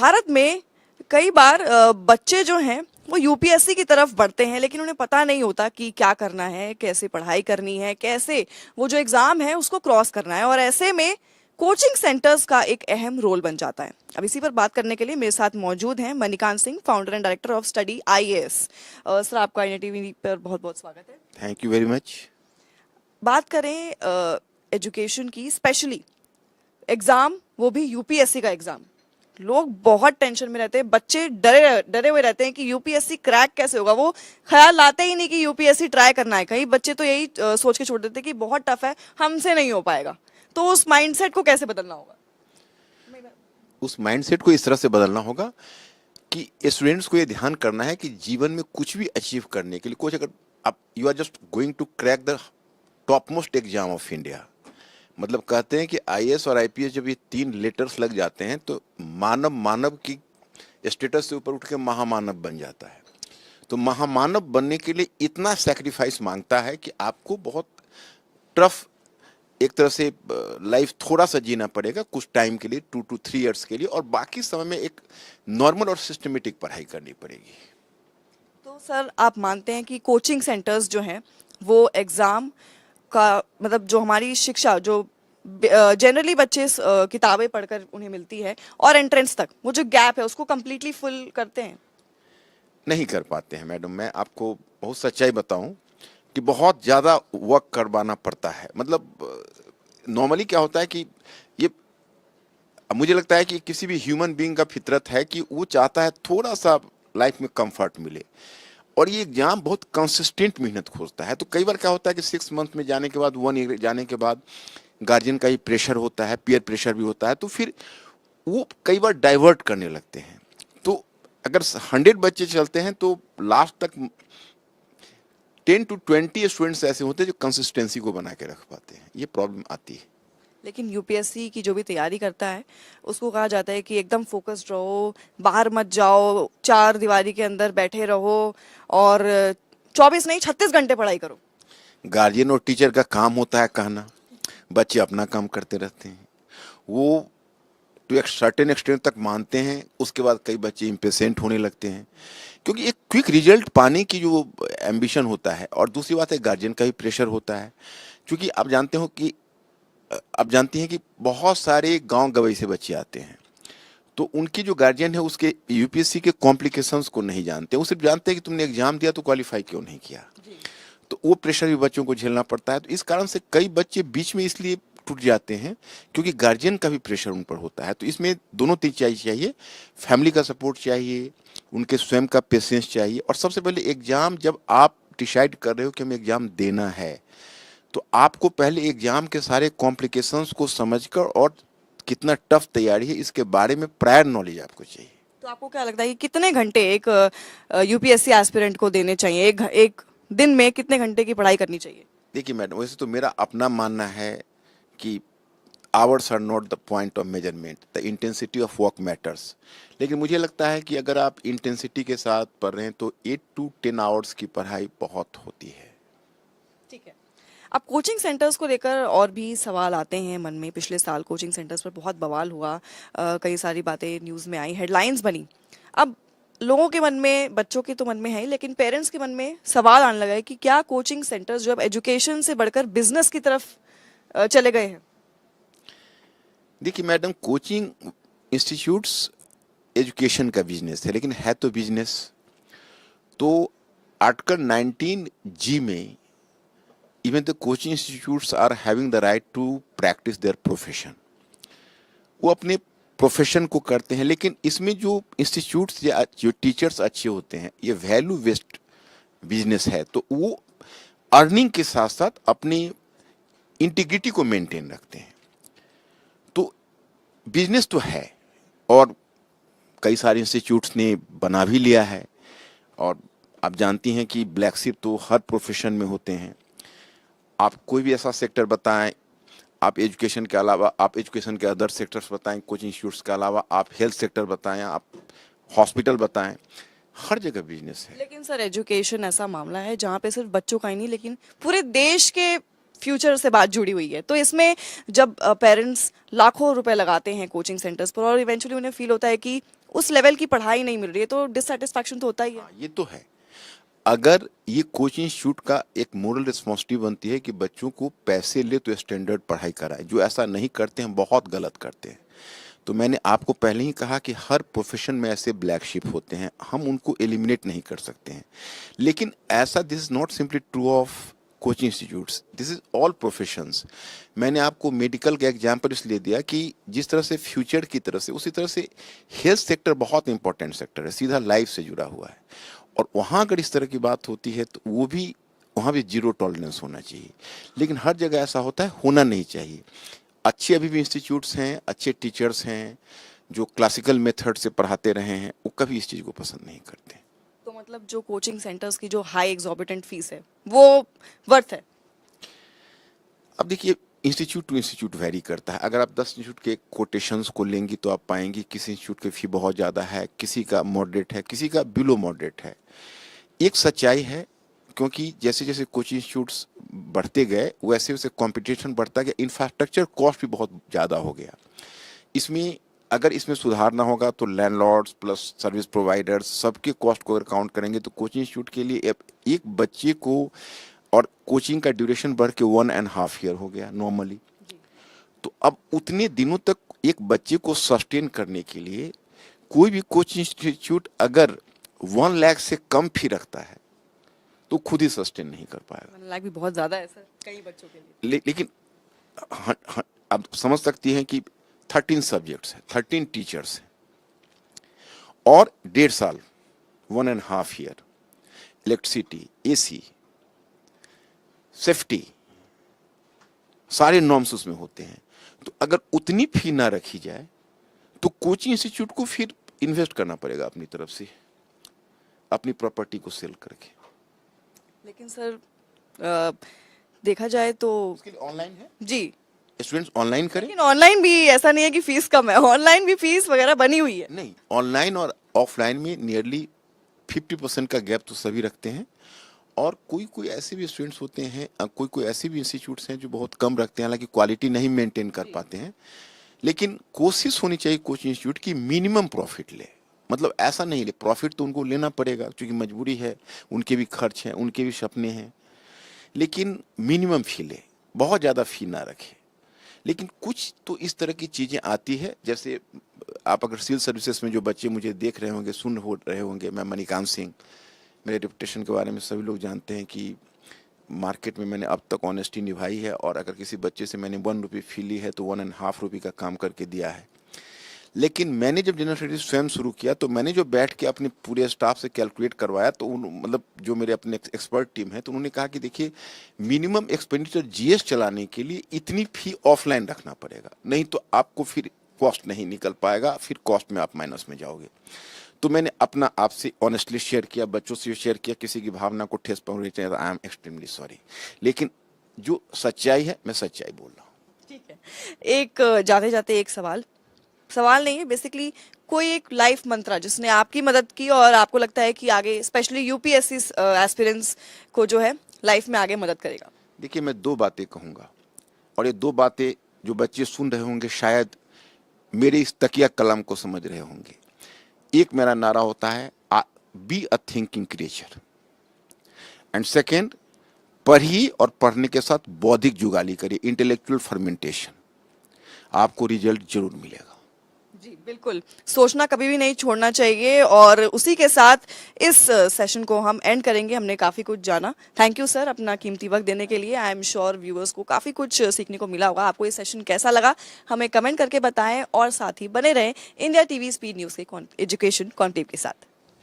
भारत में कई बार बच्चे जो हैं वो यूपीएससी की तरफ बढ़ते हैं, लेकिन उन्हें पता नहीं होता कि क्या करना है, कैसे पढ़ाई करनी है, कैसे वो जो एग्ज़ाम है उसको क्रॉस करना है। और ऐसे में कोचिंग सेंटर्स का एक अहम रोल बन जाता है। अब इसी पर बात करने के लिए मेरे साथ मौजूद हैं Manikant Singh, founder and director of study IAS. Sir, आपका इंडिया टीवी पर बहुत बहुत स्वागत है। Thank you very much. बात करें एजुकेशन की, स्पेशली एग्ज़ाम, वो भी यूपीएससी का एग्ज़ाम, लोग बहुत टेंशन में रहते हैं। बच्चे डरे डरे हुए रहते हैं कि यूपीएससी क्रैक कैसे होगा। वो ख्याल लाते ही नहीं कि यूपीएससी ट्राई करना है। कई बच्चे तो यही सोच के छोड़ देते हैं कि बहुत टफ है, हमसे नहीं हो पाएगा। तो उस माइंडसेट को कैसे बदलना होगा? उस माइंडसेट को इस तरह से बदलना होगा कि स्टूडेंट्स को ये ध्यान करना है कि जीवन में कुछ भी अचीव करने के लिए कुछ, अगर आप you are just going to crack the top most exam of India, मतलब कहते हैं कि आईएएस और आईपीएस जब ये 3 लेटर्स लग जाते हैं तो मानव मानव की स्टेटस से ऊपर उठ के महामानव बन जाता है। तो महामानव बनने के लिए इतना सेक्रीफाइस मांगता है कि आपको बहुत टफ एक तरह से लाइफ थोड़ा सा जीना पड़ेगा कुछ टाइम के लिए, 2 to 3 इयर्स के लिए, और बाकी समय में एक नॉर्मल और सिस्टमेटिक पढ़ाई करनी पड़ेगी। तो सर, आप मानते हैं कि कोचिंग सेंटर्स जो हैं वो एग्ज़ाम का, मतलब जो हमारी शिक्षा जो जनरली बच्चे किताबें पढ़कर उन्हें मिलती है और एंट्रेंस तक, वो जो गैप है उसको कम्प्लीटली फुल करते हैं? नहीं कर पाते हैं मैडम। मैं आपको बहुत सच्चाई बताऊं कि बहुत ज़्यादा वर्क करवाना पड़ता है। मतलब नॉर्मली क्या होता है कि ये, मुझे लगता है कि किसी भी ह्यूमन बीइंग का फितरत है कि वो चाहता है थोड़ा सा लाइफ में कंफर्ट मिले, और ये एग्जाम बहुत कंसिस्टेंट मेहनत खोजता है। तो कई बार क्या होता है कि 6 मंथ में जाने के बाद, 1 ईयर जाने के बाद गार्जियन का ही प्रेशर होता है, पीयर प्रेशर भी होता है, तो फिर वो कई बार डाइवर्ट करने लगते हैं। तो अगर 100 बच्चे चलते हैं तो लास्ट तक 10 to 20 स्टूडेंट्स ऐसे होते हैं जो कंसिस्टेंसी को बना के रख पाते हैं। ये प्रॉब्लम आती है। लेकिन यूपीएससी की जो भी तैयारी करता है उसको कहा जाता है कि एकदम फोकस्ड रहो, बाहर मत जाओ, 4 दीवारी के अंदर बैठे रहो और 24 नहीं 36 घंटे पढ़ाई करो। गार्जियन और टीचर का काम होता है कहना, बच्चे अपना काम करते रहते हैं। वो टू एक सर्टेन एक्सटेंट तक मानते हैं, उसके बाद कई बच्चे इम्पेशेंट होने लगते हैं, क्योंकि एक क्विक रिजल्ट पाने की जो एम्बिशन होता है, और दूसरी बात है गार्जियन का भी प्रेशर होता है। क्योंकि आप जानती हैं कि बहुत सारे गांव गंवई से बच्चे आते हैं, तो उनकी जो गार्जियन है उसके यूपीएससी के कॉम्प्लिकेशंस को नहीं जानते। वो सिर्फ जानते हैं कि तुमने एग्जाम दिया तो क्वालिफाई क्यों नहीं किया। तो वो प्रेशर भी बच्चों को झेलना पड़ता है। तो इस कारण से कई बच्चे बीच में इसलिए टूट जाते हैं क्योंकि गार्जियन का भी प्रेशर उन पर होता है। तो इसमें दोनों चीज चाहिए, फैमिली का सपोर्ट चाहिए, उनके स्वयं का पेशेंस चाहिए, और सबसे पहले एग्जाम जब आप डिसाइड कर रहे हो कि हमें एग्जाम देना है, तो आपको पहले एग्जाम के सारे कॉम्प्लिकेशंस को समझकर और कितना टफ तैयारी है इसके बारे में प्रायर नॉलेज आपको चाहिए। तो आपको क्या लगता है कि कितने घंटे एक यूपीएससी एस्पिरेंट को देने चाहिए? एक दिन में कितने घंटे की पढ़ाई करनी चाहिए? देखिए मैडम, वैसे तो मेरा अपना मानना है कि hours are not the point of measurement, the intensity of work matters. लेकिन मुझे लगता है कि अगर आप इंटेंसिटी के साथ पढ़ रहे हैं तो 8 to 10 आवर्स की पढ़ाई बहुत होती है। ठीक है। अब कोचिंग सेंटर्स को लेकर और भी सवाल आते हैं मन में। पिछले साल कोचिंग सेंटर्स पर बहुत बवाल हुआ, कई सारी बातें न्यूज़ में आई, हेडलाइंस बनी। अब लोगों के मन में, बच्चों के तो मन में है, लेकिन पेरेंट्स के मन में सवाल आने लगा है कि क्या कोचिंग सेंटर्स जो अब एजुकेशन से बढ़कर बिजनेस की तरफ चले गए हैं? देखिए मैडम, कोचिंग इंस्टीट्यूट्स एजुकेशन का बिजनेस है, लेकिन है तो बिजनेस। तो आर्टिकल 19G में even the coaching institutes are having the right to practise their profession. वो अपने प्रोफेशन को करते हैं, लेकिन इसमें जो इंस्टीट्यूट्स या जो टीचर्स अच्छे होते हैं, ये वैल्यू बेस्ड बिजनेस है। तो वो अर्निंग के साथ साथ अपनी इंटीग्रिटी को मेंटेन रखते हैं। तो बिजनेस तो है, और कई सारे इंस्टीट्यूट्स ने बना भी लिया है, और आप जानती हैं कि ब्लैक शिप तो हर प्रोफेशन में होते हैं। आप कोई भी ऐसा सेक्टर बताएं, आप एजुकेशन के अलावा, आप एजुकेशन के अदर सेक्टर्स बताएं, कोचिंग इंस्टीट्यूट्स के अलावा आप हेल्थ सेक्टर बताएं, आप हॉस्पिटल बताएं, हर जगह बिजनेस है। लेकिन सर, एजुकेशन ऐसा मामला है जहाँ पे सिर्फ बच्चों का ही नहीं, लेकिन पूरे देश के फ्यूचर से बात जुड़ी हुई है। तो इसमें जब पेरेंट्स लाखों रुपए लगाते हैं कोचिंग सेंटर्स पर और इवेंचुअली उन्हें फील होता है कि उस लेवल की पढ़ाई नहीं मिल रही है, तो डिससेटिस्फैक्शन तो होता ही है। हाँ, ये तो है। अगर ये कोचिंग इंस्टीट्यूट का एक मोरल रिस्पॉन्सिबिलिटी बनती है कि बच्चों को पैसे ले तो स्टैंडर्ड पढ़ाई कराए, जो ऐसा नहीं करते हैं बहुत गलत करते हैं। तो मैंने आपको पहले ही कहा कि हर प्रोफेशन में ऐसे ब्लैक शिप होते हैं, हम उनको एलिमिनेट नहीं कर सकते हैं। लेकिन ऐसा this is not simply true of coaching institutes, this is all professions. मैंने आपको मेडिकल का एग्जाम्पल इसलिए दिया कि जिस तरह से फ्यूचर की तरह से, उसी तरह से हेल्थ सेक्टर बहुत इंपॉर्टेंट सेक्टर है, सीधा लाइफ से जुड़ा हुआ है। और वहाँ अगर इस तरह की बात होती है तो वो भी, वहाँ भी जीरो टॉलरेंस होना चाहिए। लेकिन हर जगह ऐसा होता है, होना नहीं चाहिए। अच्छे अभी भी इंस्टीट्यूट्स हैं, अच्छे टीचर्स हैं जो क्लासिकल मेथड से पढ़ाते रहे हैं, वो कभी इस चीज़ को पसंद नहीं करते। तो मतलब जो कोचिंग सेंटर्स की जो हाई एग्जॉर्बिटेंट फीस है वो वर्थ है? अब देखिए, इंस्टीट्यूट टू इंस्टीट्यूट वेरी करता है। अगर आप 10 इंस्टीट्यूट के कोटेशंस को लेंगी तो आप पाएंगी किसी इंस्टीट्यूट की फ़ी बहुत ज़्यादा है, किसी का मॉडरेट है, किसी का बिलो मॉडरेट है। एक सच्चाई है, क्योंकि जैसे जैसे कोचिंग इंस्टीट्यूट्स बढ़ते गए वैसे वैसे कंपटीशन बढ़ता गया, इंफ्रास्ट्रक्चर कॉस्ट भी बहुत ज़्यादा हो गया। इसमें अगर इसमें सुधार ना होगा तो लैंडलॉर्ड्स प्लस सर्विस प्रोवाइडर्स सबके कॉस्ट को अगर काउंट करेंगे तो कोचिंग इंस्टीट्यूट के लिए एक बच्चे को, और कोचिंग का ड्यूरेशन बढ़ के 1.5 ईयर हो गया नॉर्मली, तो अब उतने दिनों तक एक बच्चे को सस्टेन करने के लिए कोई भी कोचिंग इंस्टीट्यूट अगर 1 लाख से कम फी रखता है तो खुद ही सस्टेन नहीं कर पाएगा। 1 लाख भी बहुत ज्यादा है सर कई बच्चों के लिए। लेकिन आप समझ सकती हैं कि 13 सब्जेक्ट्स हैं, 13 टीचर्स हैं, और 1.5 साल 1.5 ईयर, इलेक्ट्रिसिटी, एसी, सेफ्टी, सारे नॉर्म्स उसमें होते हैं। तो अगर उतनी फी ना रखी जाए तो कोचिंग इंस्टीट्यूट को फिर इन्वेस्ट करना पड़ेगा अपनी तरफ से, अपनी प्रॉपर्टी को सेल करके। लेकिन सर देखा जाए तो उसके लिए ऑनलाइन है जी, स्टूडेंट्स ऑनलाइन करें। लेकिन ऑनलाइन भी ऐसा नहीं है कि फीस कम है, ऑनलाइन भी फीस वगैरह बनी हुई है। नहीं, ऑनलाइन और ऑफलाइन में नियरली 50% का गैप तो सभी रखते हैं। और कोई कोई ऐसे भी स्टूडेंट्स होते हैं, कोई कोई ऐसे भी इंस्टीट्यूट्स हैं जो बहुत कम रखते हैं, हालांकि क्वालिटी नहीं मेंटेन कर पाते हैं। लेकिन कोशिश होनी चाहिए कोचिंग इंस्टीट्यूट की मिनिमम प्रॉफिट ले, मतलब ऐसा नहीं ले, प्रॉफिट तो उनको लेना पड़ेगा क्योंकि मजबूरी है, उनके भी खर्च हैं, उनके भी सपने हैं, लेकिन मिनिमम फी ले, बहुत ज़्यादा फी ना रखे। लेकिन कुछ तो इस तरह की चीज़ें आती है, जैसे आप अगर सिविल सर्विसेज में जो बच्चे मुझे देख रहे होंगे, सुन हो रहे होंगे, मैं मणिकांत सिंह, मेरे रेपुटेशन के बारे में सभी लोग जानते हैं कि मार्केट में मैंने अब तक ऑनेस्टी निभाई है, और अगर किसी बच्चे से मैंने 1 रुपये फी ली है तो 1.5 रुपये का काम करके दिया है। लेकिन मैंने जब जनरल स्टडीज स्वयं शुरू किया तो मैंने जो बैठ के अपने पूरे स्टाफ से कैलकुलेट करवाया, तो मतलब जो मेरे अपने एक्सपर्ट टीम है, तो उन्होंने कहा कि देखिए, मिनिमम एक्सपेंडिचर जीएस चलाने के लिए इतनी फी ऑफलाइन रखना पड़ेगा, नहीं तो आपको फिर कॉस्ट नहीं निकल पाएगा, फिर कॉस्ट में आप माइनस में जाओगे। तो मैंने अपना आपसे ऑनेस्टली शेयर किया, बच्चों से शेयर किया, किसी की भावना को ठेस पहुंचनी चाहिए, आई एम एक्सट्रीमली सॉरी। लेकिन जो सच्चाई है, मैं सच्चाई बोल रहा हूँ। ठीक है, एक जाते जाते एक सवाल नहीं है, बेसिकली कोई एक लाइफ मंत्रा जिसने आपकी मदद की और आपको लगता है कि आगे स्पेशली यूपीएससी एस्पिरेंट्स को जो है लाइफ में आगे मदद करेगा। देखिए, मैं 2 बातें कहूँगा, और ये 2 बातें जो बच्चे सुन रहे होंगे शायद मेरे इस तकिया कलम को समझ रहे होंगे। एक मेरा नारा होता है, be a thinking creature, and second, पढ़िए और पढ़ने के साथ बौद्धिक जुगाली करिए, इंटेलेक्चुअल फर्मेंटेशन, आपको रिजल्ट जरूर मिलेगा। जी बिल्कुल, सोचना कभी भी नहीं छोड़ना चाहिए। और उसी के साथ इस सेशन को हम एंड करेंगे। हमने काफ़ी कुछ जाना। थैंक यू सर अपना कीमती वक्त देने के लिए। आई एम श्योर व्यूअर्स को काफ़ी कुछ सीखने को मिला होगा। आपको ये सेशन कैसा लगा हमें कमेंट करके बताएं, और साथ ही बने रहें इंडिया टीवी स्पीड न्यूज़ के एजुकेशन कॉन्टेंट के साथ।